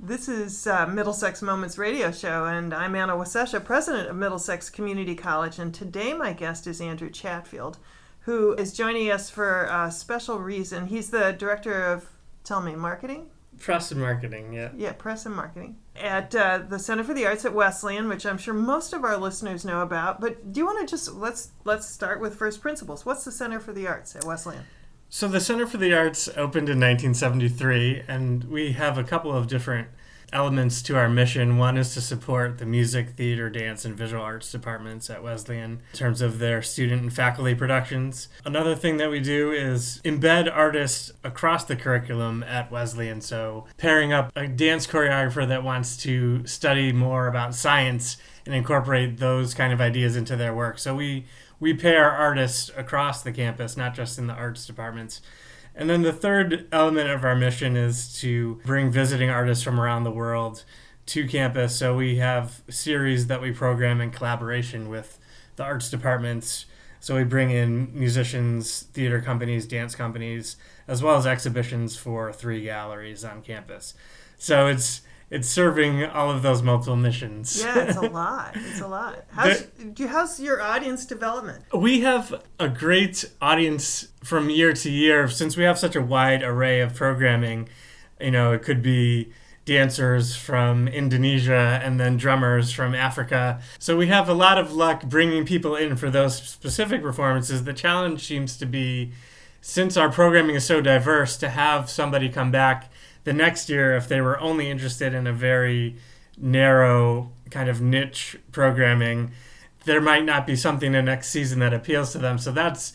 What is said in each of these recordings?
This is Middlesex Moments Radio Show, and I'm Anna Wasesha, president of Middlesex Community College, and today my guest is Andrew Chatfield, who is joining us for a special reason. He's the director of, tell me, marketing? Press and marketing, yeah. Yeah, press and marketing. At the Center for the Arts at Wesleyan, which I'm sure most of our listeners know about, but do you want to just, let's start with first principles. What's the Center for the Arts at Wesleyan? So the Center for the Arts opened in 1973, and we have a couple of different elements to our mission. One is to support the music, theater, dance, and visual arts departments at Wesleyan in terms of their student and faculty productions. Another thing that we do is embed artists across the curriculum at Wesleyan. So pairing up a dance choreographer that wants to study more about science and incorporate those kind of ideas into their work. So we pair artists across the campus, not just in the arts departments. And then the third element of our mission is to bring visiting artists from around the world to campus. So we have series that we program in collaboration with the arts departments. So we bring in musicians, theater companies, dance companies, as well as exhibitions for 3 galleries on campus. So it's serving all of those multiple missions. Yeah, it's a lot. It's a lot. How's your audience development? We have a great audience from year to year. Since we have such a wide array of programming, it could be dancers from Indonesia and then drummers from Africa. So we have a lot of luck bringing people in for those specific performances. The challenge seems to be, since our programming is so diverse, to have somebody come back the next year if they were only interested in a very narrow kind of niche programming. There might not be something the next season that appeals to them. So that's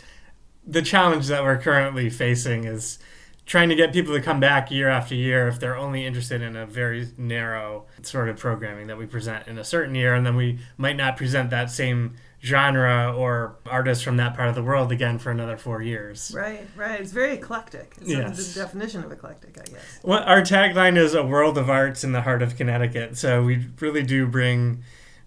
the challenge that we're currently facing, is trying to get people to come back year after year if they're only interested in a very narrow sort of programming that we present in a certain year, and then we might not present that same genre or artists from that part of the world again for another 4 years. Right. It's very eclectic. It's yes. The definition of eclectic, I guess. Well, our tagline is a world of arts in the heart of Connecticut. So we really do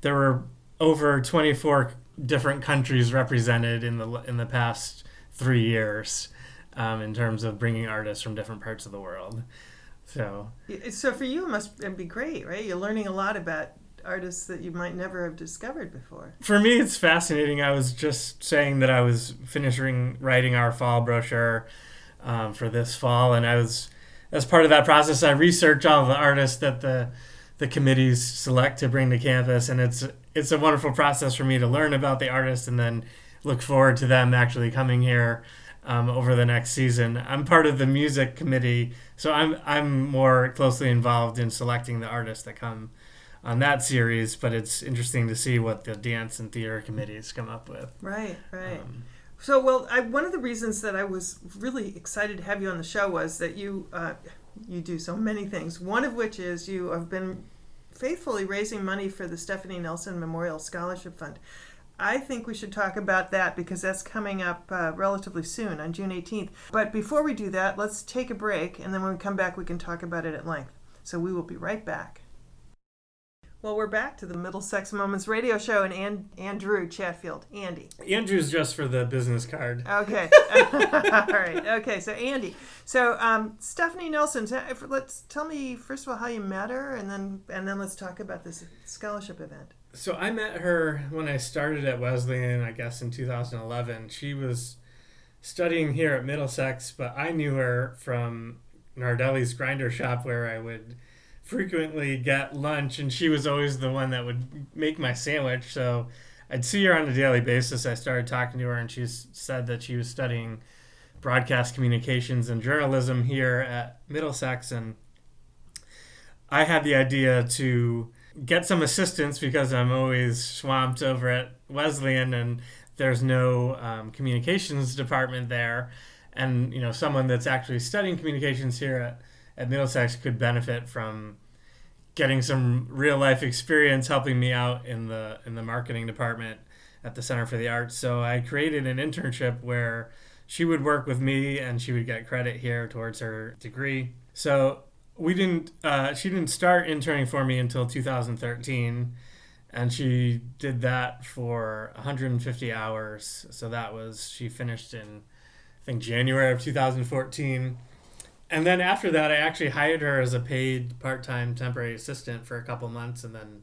there were over 24 different countries represented in the past 3 years in terms of bringing artists from different parts of the world. So for you, it must be great, right? You're learning a lot about artists that you might never have discovered before. For me, it's fascinating. I was just saying that I was finishing writing our fall brochure for this fall, and as part of that process, I research all the artists that the committees select to bring to campus, and it's a wonderful process for me to learn about the artists and then look forward to them actually coming here over the next season. I'm part of the music committee, so I'm more closely involved in selecting the artists that come on that series, but it's interesting to see what the dance and theater committees come up with. Right. One of the reasons that I was really excited to have you on the show was that you do so many things, one of which is you have been faithfully raising money for the Stephanie Nelson Memorial Scholarship Fund. I think we should talk about that because that's coming up relatively soon on June 18th. But before we do that, let's take a break, and then when we come back, we can talk about it at length. So we will be right back. Well, we're back to the Middlesex Moments Radio Show and Andrew Chatfield. Andy. Andrew's just for the business card. Okay. All right. Okay, so Andy. So Stephanie Nelson, tell me first of all how you met her, and then let's talk about this scholarship event. So I met her when I started at Wesleyan, I guess in 2011. She was studying here at Middlesex, but I knew her from Nardelli's Grinder Shop, where I would frequently get lunch, and she was always the one that would make my sandwich. So I'd see her on a daily basis. I started talking to her, and she said that she was studying broadcast communications and journalism here at Middlesex, and I had the idea to get some assistance because I'm always swamped over at Wesleyan, and there's no communications department there, and someone that's actually studying communications here at Middlesex could benefit from getting some real life experience helping me out in the marketing department at the Center for the Arts. So I created an internship where she would work with me and she would get credit here towards her degree. So she didn't start interning for me until 2013, and she did that for 150 hours. So she finished in, I think, January of 2014. And then after that, I actually hired her as a paid part-time temporary assistant for a couple months, and then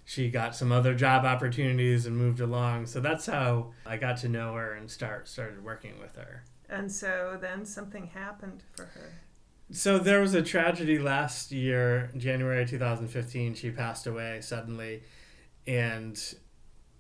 she got some other job opportunities and moved along. So that's how I got to know her and started working with her. And so then something happened for her. So there was a tragedy last year, January 2015. She passed away suddenly, and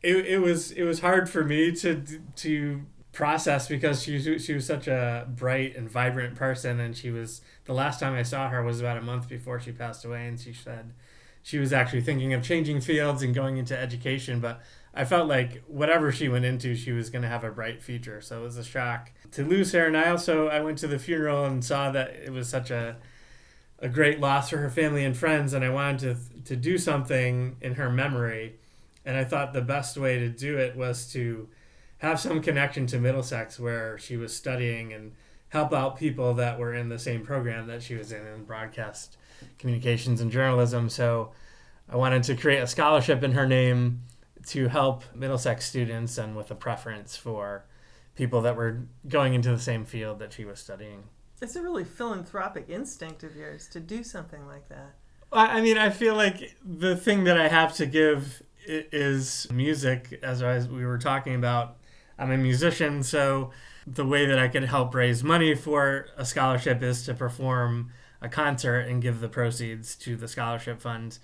it was hard for me to process because she was such a bright and vibrant person, and the last time I saw her was about a month before she passed away, and she said she was actually thinking of changing fields and going into education, but I felt like whatever she went into, she was going to have a bright future. So it was a shock to lose her. And I went to the funeral and saw that it was such a great loss for her family and friends. And I wanted to do something in her memory. And I thought the best way to do it was to have some connection to Middlesex where she was studying and help out people that were in the same program that she was in broadcast communications and journalism. So I wanted to create a scholarship in her name to help Middlesex students, and with a preference for people that were going into the same field that she was studying. It's a really philanthropic instinct of yours to do something like that. I mean, I feel like the thing that I have to give is music. As we were talking about, I'm a musician, so the way that I could help raise money for a scholarship is to perform a concert and give the proceeds to the scholarship fund.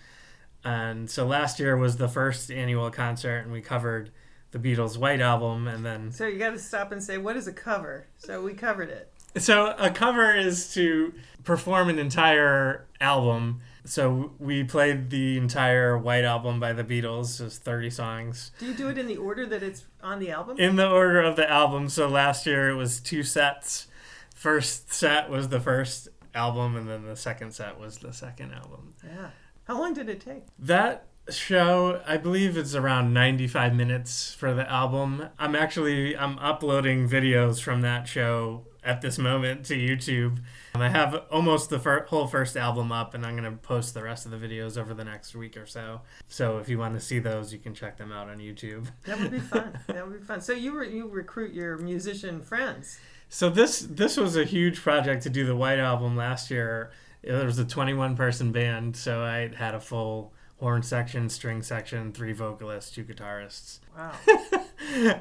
And so last year was the first annual concert, and we covered the Beatles' White Album, and then... So you got to stop and say, what is a cover? So we covered it. So a cover is to perform an entire album. So we played the entire White Album by the Beatles, just 30 songs. Do you do it in the order that it's on the album? In the order of the album. So last year it was 2 sets. First set was the first album, and then the second set was the second album. Yeah. How long did it take? That show, I believe it's around 95 minutes for the album. I'm uploading videos from that show at this moment to YouTube. I have almost the whole first album up, and I'm going to post the rest of the videos over the next week or so. So if you want to see those, you can check them out on YouTube. That would be fun. That would be fun. So you recruit your musician friends. So this was a huge project to do the White Album last year. There was a 21-person band, so I had a full horn section, string section, 3 vocalists, 2 guitarists. Wow.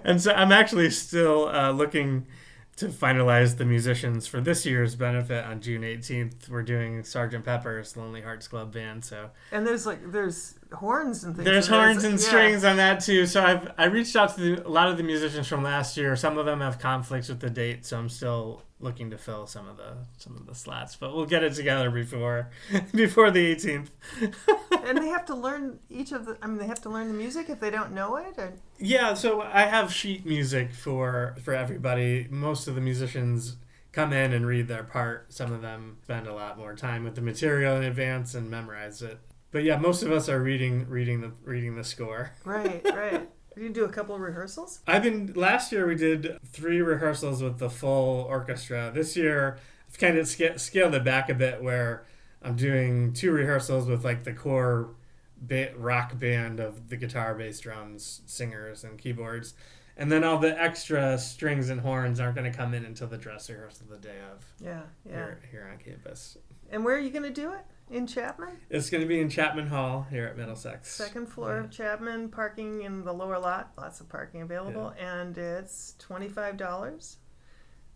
And so I'm actually still looking to finalize the musicians for this year's benefit on June 18th. We're doing Sgt. Pepper's Lonely Hearts Club Band. So and there's horns and things. There's horns and strings on that too. So I reached out to a lot of the musicians from last year. Some of them have conflicts with the date, so I'm still looking to fill some of the slots. But we'll get it together before the 18th. And they have to learn they have to learn the music if they don't know it? Or? Yeah, so I have sheet music for everybody. Most of the musicians come in and read their part. Some of them spend a lot more time with the material in advance and memorize it. But yeah, most of us are reading the score. Right. You do a couple of rehearsals? Last year we did 3 rehearsals with the full orchestra. This year I've kind of scaled it back a bit, where I'm doing 2 rehearsals with the core rock band of the guitar, bass, drums, singers, and keyboards. And then all the extra strings and horns aren't going to come in until the dress rehearsal the day of. Yeah. Here on campus. And where are you going to do it? In Chapman? It's going to be in Chapman Hall here at Middlesex. 2nd floor of Chapman, parking in the lower lot. Lots of parking available. Yeah. And it's $25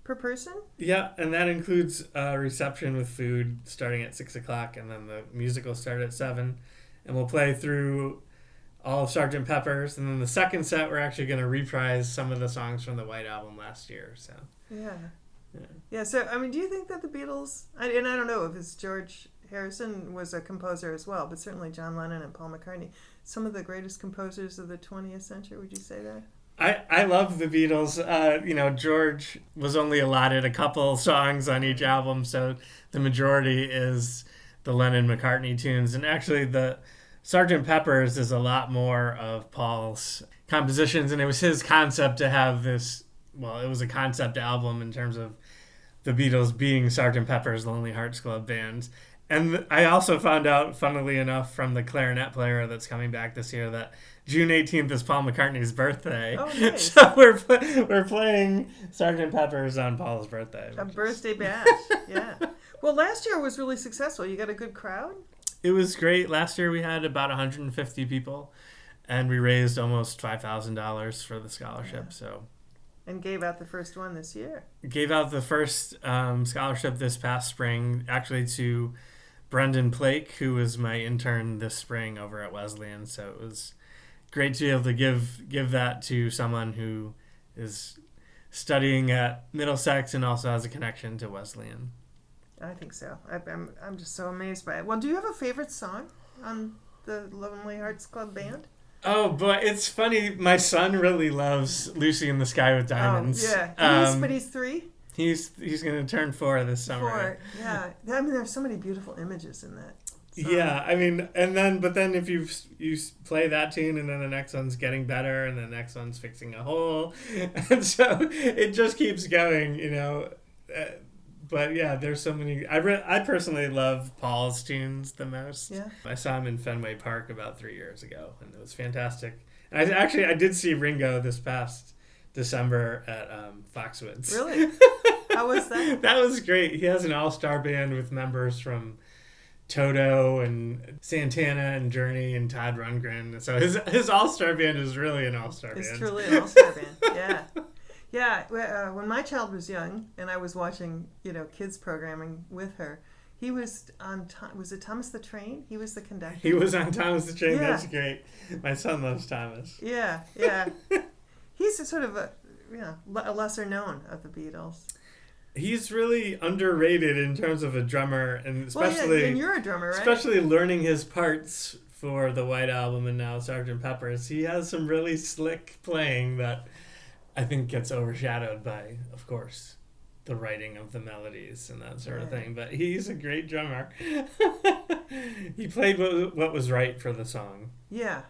per person? Yeah, and that includes a reception with food starting at 6 o'clock, and then the music will start at 7. And we'll play through all of Sgt. Pepper's. And then the second set, we're actually going to reprise some of the songs from the White Album last year. So Yeah, so, do you think that the Beatles, and I don't know if it's George Harrison was a composer as well, but certainly John Lennon and Paul McCartney, some of the greatest composers of the 20th century, would you say that? I love the Beatles. George was only allotted a couple songs on each album, so the majority is the Lennon-McCartney tunes. And actually, the Sgt. Pepper's is a lot more of Paul's compositions, and it was his concept to have this. Well, it was a concept album in terms of the Beatles being Sgt. Pepper's Lonely Hearts Club Band. And I also found out, funnily enough, from the clarinet player that's coming back this year that June 18th is Paul McCartney's birthday. Oh, nice. So we're playing Sgt. Pepper's on Paul's birthday. A birthday bash. Yeah. Well, last year was really successful. You got a good crowd? It was great. Last year we had about 150 people, and we raised almost $5,000 for the scholarship. Yeah. So, and gave out the first one this year. Gave out the first scholarship this past spring, actually to Brendan Plake, who was my intern this spring over at Wesleyan. So it was great to be able to give that to someone who is studying at Middlesex and also has a connection to Wesleyan. I think so. I'm just so amazed by it. Well, do you have a favorite song on the Lonely Hearts Club Band? Oh, but it's funny. My son really loves Lucy in the Sky with Diamonds. Oh, yeah. But he's 3? He's going to turn 4 this summer. 4, yeah. I mean, there's so many beautiful images in that song. Yeah, I mean, but then if you play that tune and then the next one's getting better and the next one's fixing a hole, and so it just keeps going, But yeah, there's so many. I personally love Paul's tunes the most. Yeah. I saw him in Fenway Park about 3 years ago, and it was fantastic. And I did see Ringo this past December at Foxwoods. Really? How was that? That was great. He has an all-star band with members from Toto and Santana and Journey and Todd Rundgren. So his all-star band is really an all-star band. It's truly an all-star band. Yeah. Yeah, when my child was young and I was watching, kids programming with her, he was on, was it Thomas the Train? He was the conductor. He was on Thomas the Train. Yeah. That's great. My son loves Thomas. Yeah. He's a sort of a lesser known of the Beatles. He's really underrated in terms of a drummer, and especially and you're a drummer, right? Especially learning his parts for the White Album and now Sgt. Pepper's. He has some really slick playing that I think gets overshadowed by, of course, the writing of the melodies and that sort of thing. But he's a great drummer. He played what was right for the song. Yeah,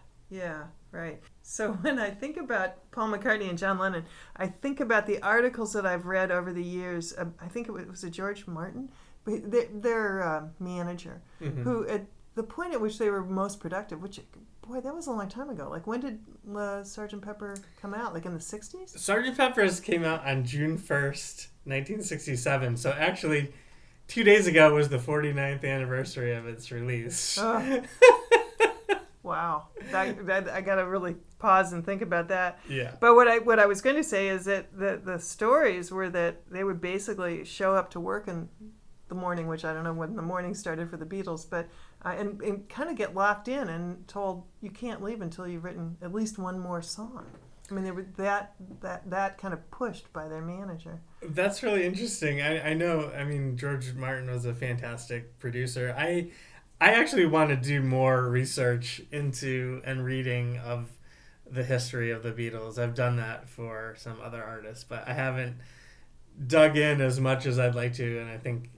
right. So when I think about Paul McCartney and John Lennon, I think about the articles that I've read over the years. I think it was George Martin, their manager, Mm-hmm. who at the point at which they were most productive, which, boy, that was a long time ago. Like, when did Sgt. Pepper come out? Like in the 60s? Sgt. Pepper's came out on June 1st, 1967. So actually, 2 days ago was the 49th anniversary of its release. Oh. Wow. I got to really pause and think about that. Yeah. But what I was going to say is that the stories were that they would basically show up to work in the morning, which I don't know when the morning started for the Beatles, but and kind of get locked in and told you can't leave until you've written at least one more song. I mean, they were that kind of pushed by their manager. That's really interesting. I know. I mean, George Martin was a fantastic producer. I actually want to do more research into and reading of the history of the Beatles. I've done that for some other artists, but I haven't dug in as much as I'd like to. And I think,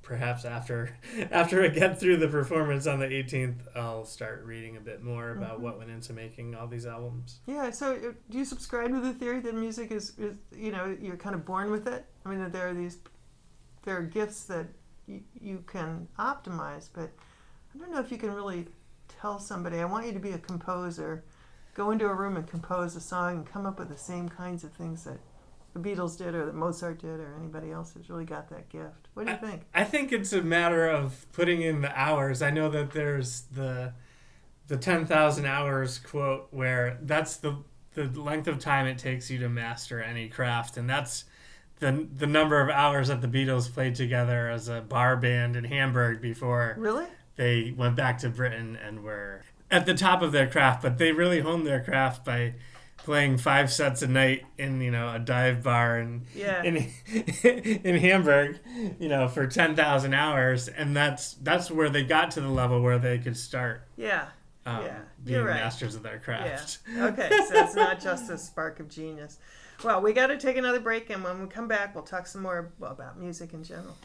perhaps after I get through the performance on the 18th, I'll start reading a bit more about what went into making all these albums. Yeah. So do you subscribe to the theory that music is you're kind of born with it? I mean, there are gifts that you can optimize, but I don't know if you can really tell somebody, I want you to be a composer, go into a room and compose a song and come up with the same kinds of things that the Beatles did or that Mozart did or anybody else who's really got that gift. What do you think? I think it's a matter of putting in the hours. I know that there's the 10,000 hours quote where that's the length of time it takes you to master any craft, and that's the number of hours that the Beatles played together as a bar band in Hamburg before Really? they went back to Britain and were at the top of their craft. But they really honed their craft by playing 5 sets a night in a dive bar in Hamburg, for 10,000 hours, and that's where they got to the level where they could start. Being You're right. Masters of their craft. Yeah. Okay, so it's not just a spark of genius. Well, we got to take another break, and when we come back, we'll talk some more about music in general.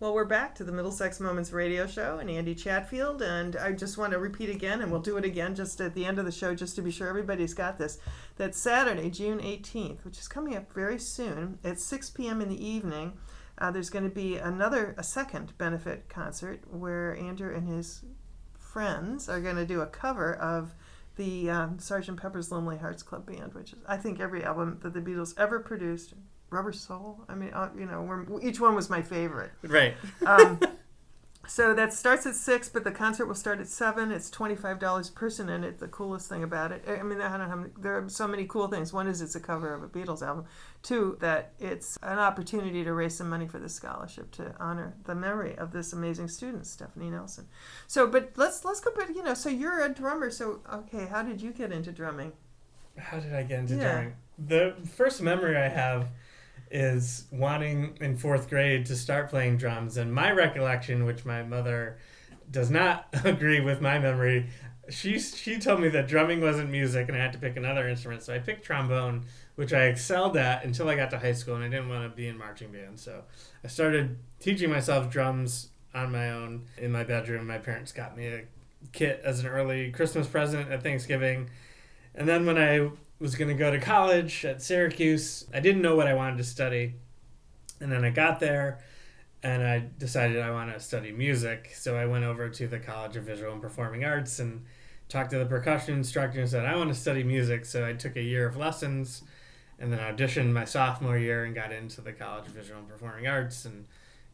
Well, we're back to the Middlesex Moments radio show and Andy Chatfield, and I just want to repeat again, and we'll do it again just at the end of the show just to be sure everybody's got this. That's Saturday, June 18th, which is coming up very soon at 6 p.m. in the evening. There's going to be a second benefit concert where Andrew and his friends are going to do a cover of the Sgt. Pepper's Lonely Hearts Club Band, which is, I think, every album that the Beatles ever produced. Rubber Soul. I mean, each one was my favorite. Right. So that starts at 6, but the concert will start at 7. It's $25 person, and it's the coolest thing about it. I mean, there are so many cool things. One is it's a cover of a Beatles album. 2, that it's an opportunity to raise some money for the scholarship to honor the memory of this amazing student, Stephanie Nelson. So, but let's go back. So you're a drummer. So, okay, how did you get into drumming? How did I get into drumming? The first memory I have is wanting in 4th grade to start playing drums, and my recollection, which my mother does not agree with my memory, she told me that drumming wasn't music and I had to pick another instrument, so I picked trombone, which I excelled at until I got to high school, and I didn't want to be in marching band, so I started teaching myself drums on my own in my bedroom. My parents got me a kit as an early Christmas present at Thanksgiving, and then when I was going to go to college at Syracuse, I didn't know what I wanted to study. And then I got there and I decided I want to study music. So I went over to the College of Visual and Performing Arts and talked to the percussion instructor and said, I want to study music. So I took a year of lessons and then auditioned my sophomore year and got into the College of Visual and Performing Arts and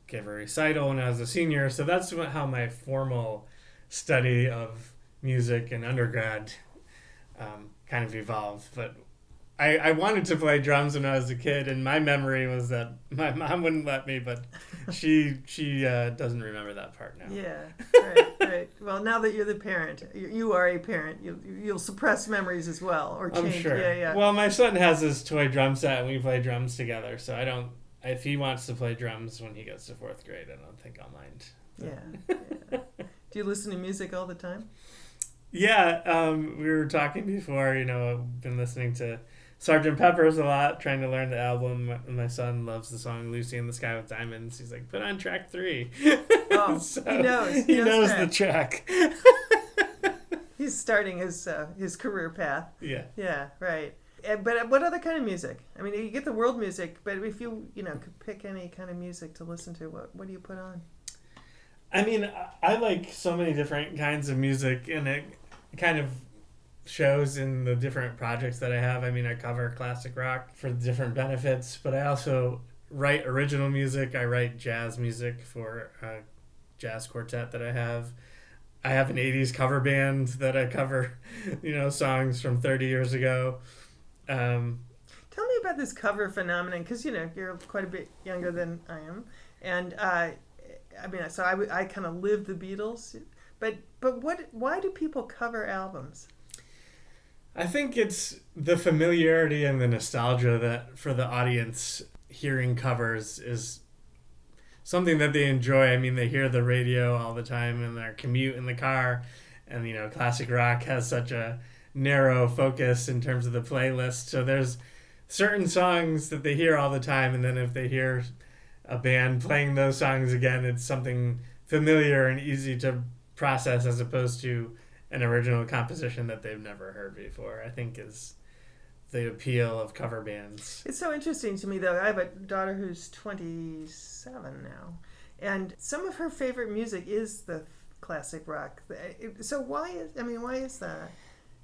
gave a recital when I was a senior. So that's how my formal study of music in undergrad kind of evolved. But I wanted to play drums when I was a kid, and my memory was that my mom wouldn't let me, but she doesn't remember that part now. Yeah, right. Well, now that you're the parent, you are a parent, you'll suppress memories as well, or change. I'm sure. Yeah. Well, my son has his toy drum set, and we play drums together, so I don't. If he wants to play drums when he gets to 4th grade, I don't think I'll mind. Yeah. Do you listen to music all the time? Yeah, we were talking before, I've been listening to Sgt. Pepper's a lot, trying to learn the album. My son loves the song Lucy in the Sky with Diamonds. He's like, put on track 3. Oh, so he knows. He knows the track. He's starting his career path. Yeah. Yeah, right. But what other kind of music? I mean, you get the world music, but if you could pick any kind of music to listen to, what do you put on? I mean, I like so many different kinds of music, and it kind of shows in the different projects that I have. I mean, I cover classic rock for different benefits, but I also write original music. I write jazz music for a jazz quartet that I have. I have an 80s cover band that I cover, songs from 30 years ago. Tell me about this cover phenomenon, because, you're quite a bit younger than I am. And, I kind of lived the Beatles. But why do people cover albums? I think it's the familiarity and the nostalgia that for the audience hearing covers is something that they enjoy. I mean, they hear the radio all the time in their commute in the car, and classic rock has such a narrow focus in terms of the playlist. So there's certain songs that they hear all the time, and then if they hear a band playing those songs again, it's something familiar and easy to process as opposed to an original composition that they've never heard before, I think is the appeal of cover bands. It's so interesting to me, though. I have a daughter who's 27 now, and some of her favorite music is the classic rock. So why is that?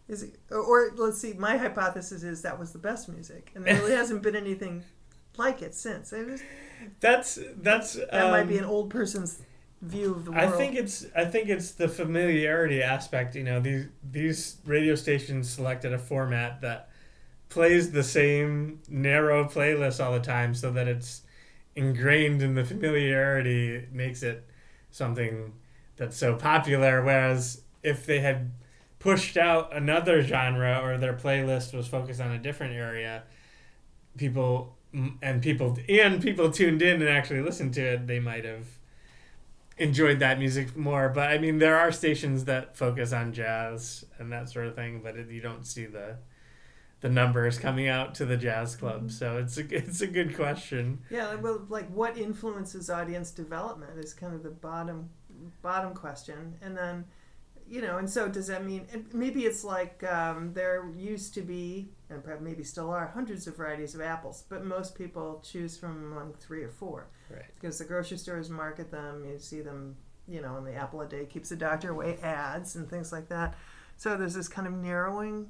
Is it, or let's see, my hypothesis is that was the best music, and there really hasn't been anything like it since. That might be an old person's view of the world. I think it's the familiarity aspect. These radio stations selected a format that plays the same narrow playlist all the time, so that it's ingrained in the familiarity. It makes it something that's so popular. Whereas if they had pushed out another genre, or their playlist was focused on a different area, people tuned in and actually listened to it, they might have enjoyed that music more. But I mean, there are stations that focus on jazz and that sort of thing, but you don't see the numbers coming out to the jazz club. So it's a good question. Yeah, well, like what influences audience development is kind of the bottom question, and then and so does that mean maybe it's like there used to be, and maybe still are, hundreds of varieties of apples, but most people choose from among 3 or 4. Right. Because the grocery stores market them, you see them, on the apple a day keeps the doctor away ads and things like that. So there's this kind of narrowing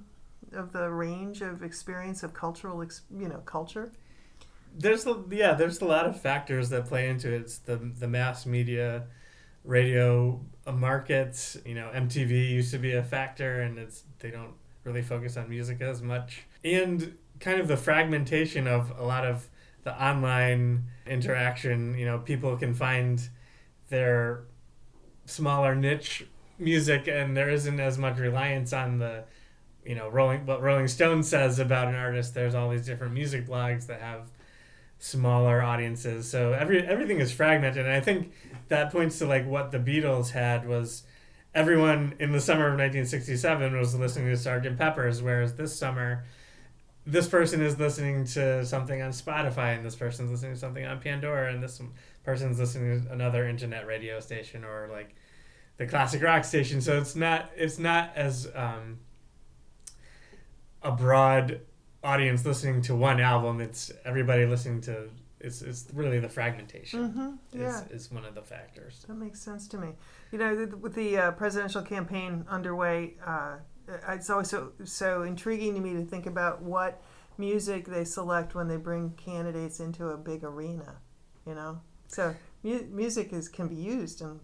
of the range of experience of cultural, culture. There's a lot of factors that play into it. It's the mass media, radio markets. MTV used to be a factor, and they don't really focus on music as much. And kind of the fragmentation of a lot of the online interaction. People can find their smaller niche music, and there isn't as much reliance on the what Rolling Stone says about an artist. There's all these different music blogs that have smaller audiences, so everything is fragmented. And I think that points to like what the Beatles had was everyone in the summer of 1967 was listening to Sgt. Pepper's, whereas this summer this person is listening to something on Spotify, and this person's listening to something on Pandora, and this person's listening to another internet radio station or like the classic rock station. So it's not as a broad audience listening to one album. It's everybody listening to. It's really the fragmentation. Is one of the factors. That makes sense to me. With the presidential campaign underway, it's always so intriguing to me to think about what music they select when they bring candidates into a big arena. So music can be used in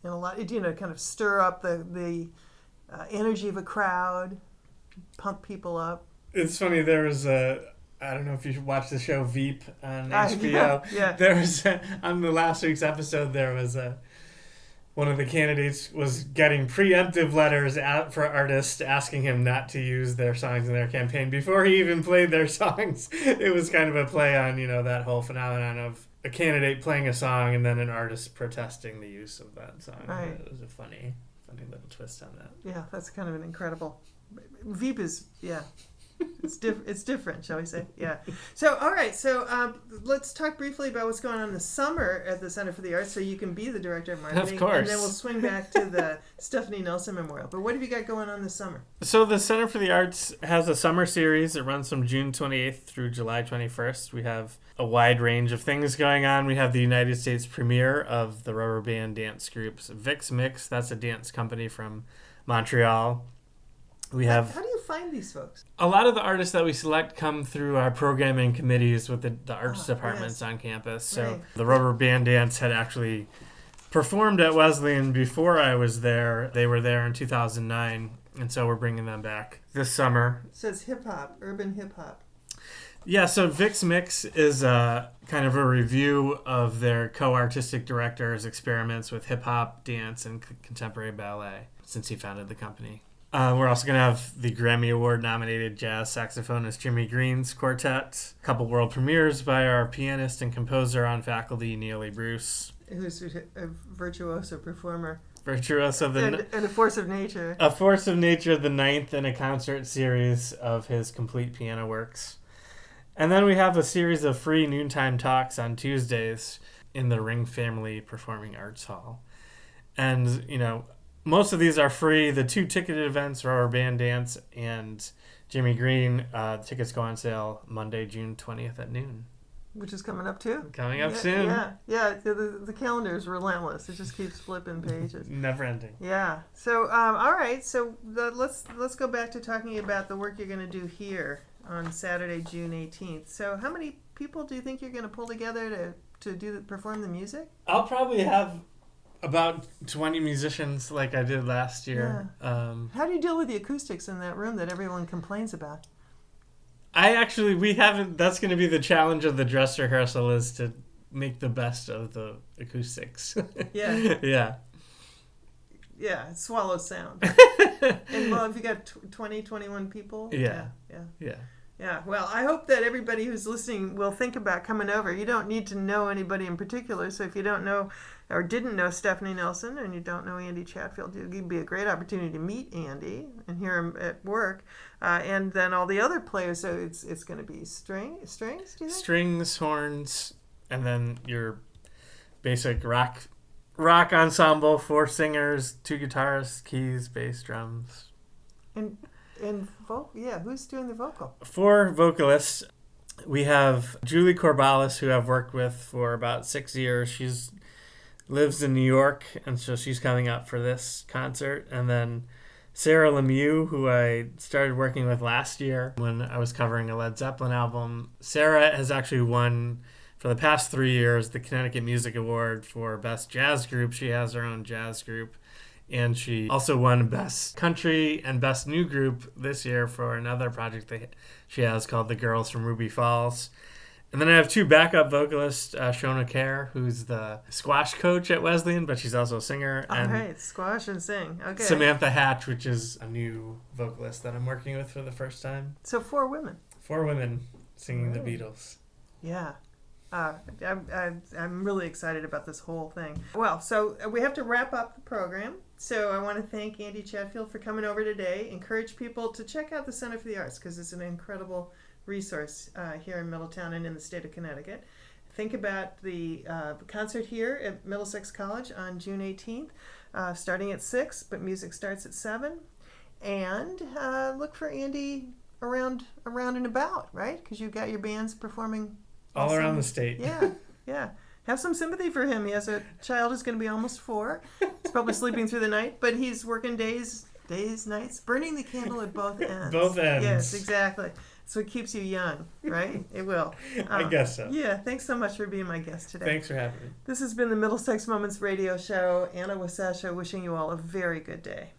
a lot. Kind of stir up the energy of a crowd, pump people up. It's funny. There was I don't know if you watched the show Veep on HBO. Yeah. There was on the last week's episode. There was one of the candidates was getting preemptive letters out for artists asking him not to use their songs in their campaign before he even played their songs. It was kind of a play on that whole phenomenon of a candidate playing a song and then an artist protesting the use of that song. Right. It was a funny little twist on that. Yeah, that's kind of an incredible. Veep is It's different, shall we say? Yeah. So, all right. So, let's talk briefly about what's going on this summer at the Center for the Arts, so you can be the director of marketing. Of course. And then we'll swing back to the Stephanie Nelson Memorial. But what have you got going on this summer? So, the Center for the Arts has a summer series. It runs from June 28th through July 21st. We have a wide range of things going on. We have the United States premiere of the rubber band dance groups Vix Mix. That's a dance company from Montreal. We have. How do you find these folks? A lot of the artists that we select come through our programming committees with the arts departments on campus. So right. The rubber band dance had actually performed at Wesleyan before I was there. They were there in 2009, and so we're bringing them back this summer. It says hip-hop, urban hip-hop. Yeah, so Vix Mix is kind of a review of their co-artistic director's experiments with hip-hop, dance, and contemporary ballet since he founded the company. We're also going to have the Grammy Award-nominated jazz saxophonist Jimmy Green's quartet, a couple world premieres by our pianist and composer on faculty, Neely Bruce. Who's a virtuoso performer. Virtuoso. And a force of nature. A force of nature, the 9th in a concert series of his complete piano works. And then we have a series of free noontime talks on Tuesdays in the Ring Family Performing Arts Hall. And, most of these are free. The 2 ticketed events are our band dance and Jimmy Green. Tickets go on sale Monday, June 20th at noon. Which is coming up too. Coming up soon. Yeah. The calendar is relentless. It just keeps flipping pages. Never ending. Yeah. So, all right. So let's go back to talking about the work you're going to do here on Saturday, June 18th. So, how many people do you think you're going to pull together to perform the music? I'll probably have about 20 musicians like I did last year. Yeah. How do you deal with the acoustics in that room that everyone complains about? We haven't. That's going to be the challenge of the dress rehearsal, is to make the best of the acoustics. Yeah. Yeah. Yeah, swallow sound. And well, if you got 20, 21 people. Yeah. Yeah, well, I hope that everybody who's listening will think about coming over. You don't need to know anybody in particular, so if you don't know or didn't know Stephanie Nelson and you don't know Andy Chatfield, it would be a great opportunity to meet Andy and hear him at work. And then all the other players, so it's going to be strings, do you think? Strings, horns, and then your basic rock ensemble, 4 singers, 2 guitarists, keys, bass, drums. And who's doing the vocal? 4 vocalists. We have Julie Corbalis, who I've worked with for about 6 years. She's lives in New York, and so she's coming up for this concert. And then Sarah Lemieux, who I started working with last year when I was covering a Led Zeppelin album. Sarah has actually won, for the past 3 years, the Connecticut Music Award for Best Jazz Group. She has her own jazz group. And she also won Best Country and Best New Group this year for another project that she has called The Girls from Ruby Falls. And then I have two backup vocalists, Shona Kerr, who's the squash coach at Wesleyan, but she's also a singer. All and right, squash and sing. Okay. Samantha Hatch, which is a new vocalist that I'm working with for the first time. So 4 women. 4 women singing Right. the Beatles. Yeah. I'm really excited about this whole thing. Well, so we have to wrap up the program. So I want to thank Andy Chatfield for coming over today. Encourage people to check out the Center for the Arts because it's an incredible resource here in Middletown and in the state of Connecticut. Think about the concert here at Middlesex College on June 18th, starting at 6, but music starts at 7. And look for Andy around and about, right? Because you've got your bands performing All summer. around the state. Yeah. Have some sympathy for him. He has a child who's going to be almost 4. He's probably sleeping through the night, but he's working days, nights, burning the candle at both ends. Both ends. Yes, exactly. So it keeps you young, right? It will. I guess so. Yeah, thanks so much for being my guest today. Thanks for having me. This has been the Middlesex Moments radio show. Anna Wasasha wishing you all a very good day.